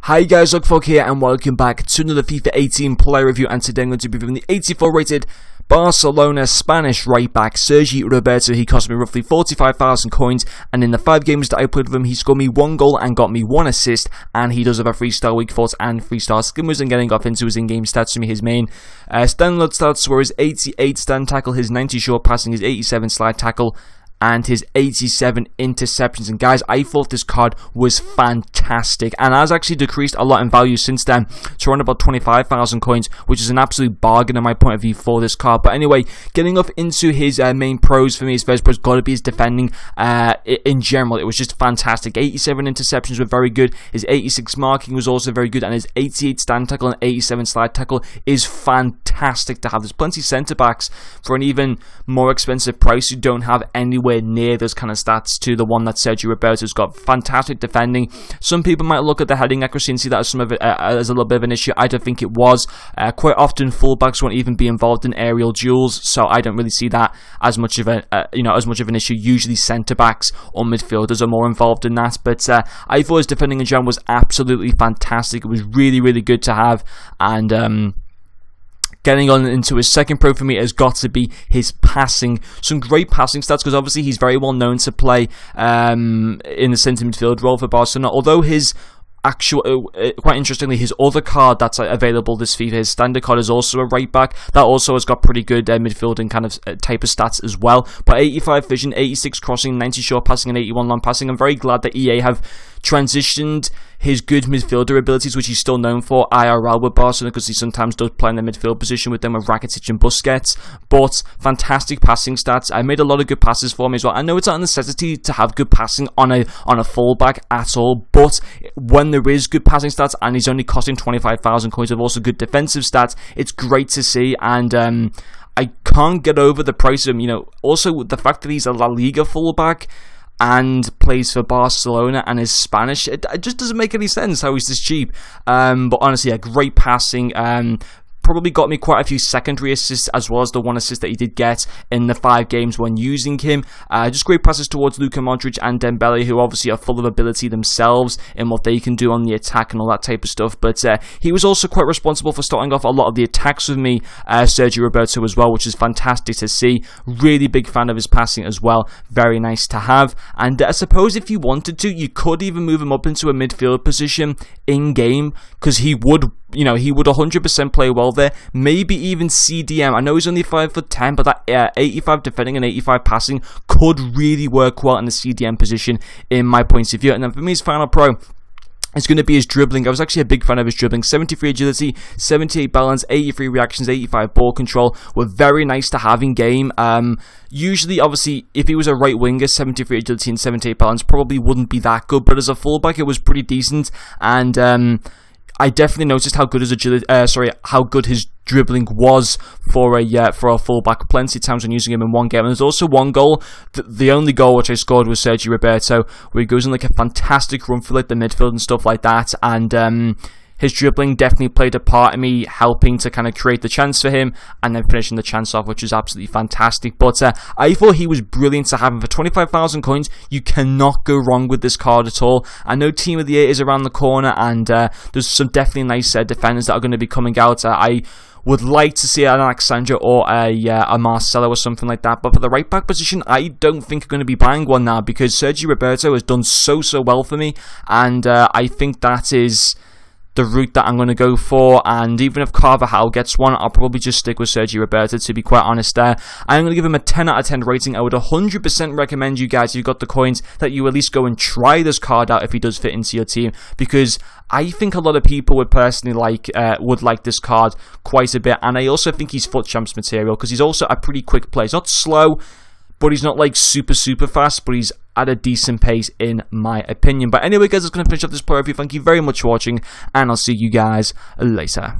Hi guys, Luckfolk here and welcome back to another FIFA 18 player review, and today I'm going to be reviewing the 84 rated Barcelona Spanish right back Sergi Roberto. He cost me roughly 45,000 coins, and in the 5 games that I played with him, he scored me 1 goal and got me 1 assist, and he does have a 3-star weak foot and 3-star skimmers. And getting off into his in-game stats for me, his main standard stats were his 88 stand tackle, his 90 short passing, his 87 slide tackle, and his 87 interceptions. And guys, I thought this card was fantastic, and has actually decreased a lot in value since then to around about 25,000 coins, which is an absolute bargain in my point of view for this card. But anyway, getting off into his main pros for me, his first pros got to be his defending. In general, it was just fantastic. 87 interceptions were very good, his 86 marking was also very good, and his 88 stand tackle and 87 slide tackle is fantastic to have. There's plenty of centre backs for an even more expensive price who don't have anywhere near those kind of stats to the one that Sergi Roberto's got. Fantastic defending. Some people might look at the heading accuracy and see that as some of it as a little bit of an issue. I don't think it was. Quite often fullbacks won't even be involved in aerial duels, so I don't really see that as much of an issue. Usually centre backs or midfielders are more involved in that. But I thought his defending in general was absolutely fantastic. It was really, really good to have. And getting on into his second pro for me has got to be his passing. Some great passing stats, because obviously he's very well known to play in the centre midfield role for Barcelona. Although his quite interestingly, his other card that's available this FIFA, his standard card, is also a right back. That also has got pretty good midfielding kind of type of stats as well. But 85 vision, 86 crossing, 90 short passing, and 81 long passing. I'm very glad that EA have transitioned his good midfielder abilities, which he's still known for, IRL with Barcelona, because he sometimes does play in the midfield position with them with Rakitic and Busquets. But fantastic passing stats. I made a lot of good passes for him as well. I know it's not a necessity to have good passing on a fullback at all, but when there is good passing stats and he's only costing 25,000 coins of also good defensive stats, it's great to see. And I can't get over the price of him. Also the fact that he's a La Liga fullback and plays for Barcelona and is Spanish, it just doesn't make any sense how he's this cheap. But honestly, yeah, great passing. Probably got me quite a few secondary assists, as well as the 1 assist that he did get in the 5 games when using him. Just great passes towards Luka Modric and Dembele, who obviously are full of ability themselves in what they can do on the attack and all that type of stuff. But he was also quite responsible for starting off a lot of the attacks with me, Sergi Roberto, as well, which is fantastic to see. Really big fan of his passing as well. Very nice to have. And I suppose if you wanted to, you could even move him up into a midfield position in-game, because he would 100% play well there. Maybe even CDM. I know he's only 5'10", but that 85 defending and 85 passing could really work well in the CDM position in my point of view. And then for me, his final pro, it's going to be his dribbling. I was actually a big fan of his dribbling. 73 agility, 78 balance, 83 reactions, 85 ball control were very nice to have in game. Usually, obviously, if he was a right winger, 73 agility and 78 balance probably wouldn't be that good, but as a fullback, it was pretty decent. And I definitely noticed how good his dribbling was for a fullback. Plenty of times when using him in one game. And there's also one goal, the only goal which I scored was Sergi Roberto, where he goes on like a fantastic run for like the midfield and stuff like that. And his dribbling definitely played a part in me helping to kind of create the chance for him and then finishing the chance off, which is absolutely fantastic. But I thought he was brilliant to have him for 25,000 coins. You cannot go wrong with this card at all. I know Team of the Year is around the corner, and there's some definitely nice defenders that are going to be coming out. I would like to see an Alexandra or a Marcelo or something like that. But for the right back position, I don't think I'm going to be buying one now, because Sergi Roberto has done so well for me, and I think that is the route that I'm going to go for. And even if Carvajal gets one, I'll probably just stick with Sergi Roberto, to be quite honest there. I'm going to give him a 10 out of 10 rating. I would 100% recommend you guys, if you've got the coins, that you at least go and try this card out if he does fit into your team, because I think a lot of people would personally would like this card quite a bit. And I also think he's FUT Champs material, because he's also a pretty quick player. He's not slow, but he's not like super fast, but he's at a decent pace in my opinion. But anyway guys, that's going to finish up this player review. Thank you very much for watching, and I'll see you guys later.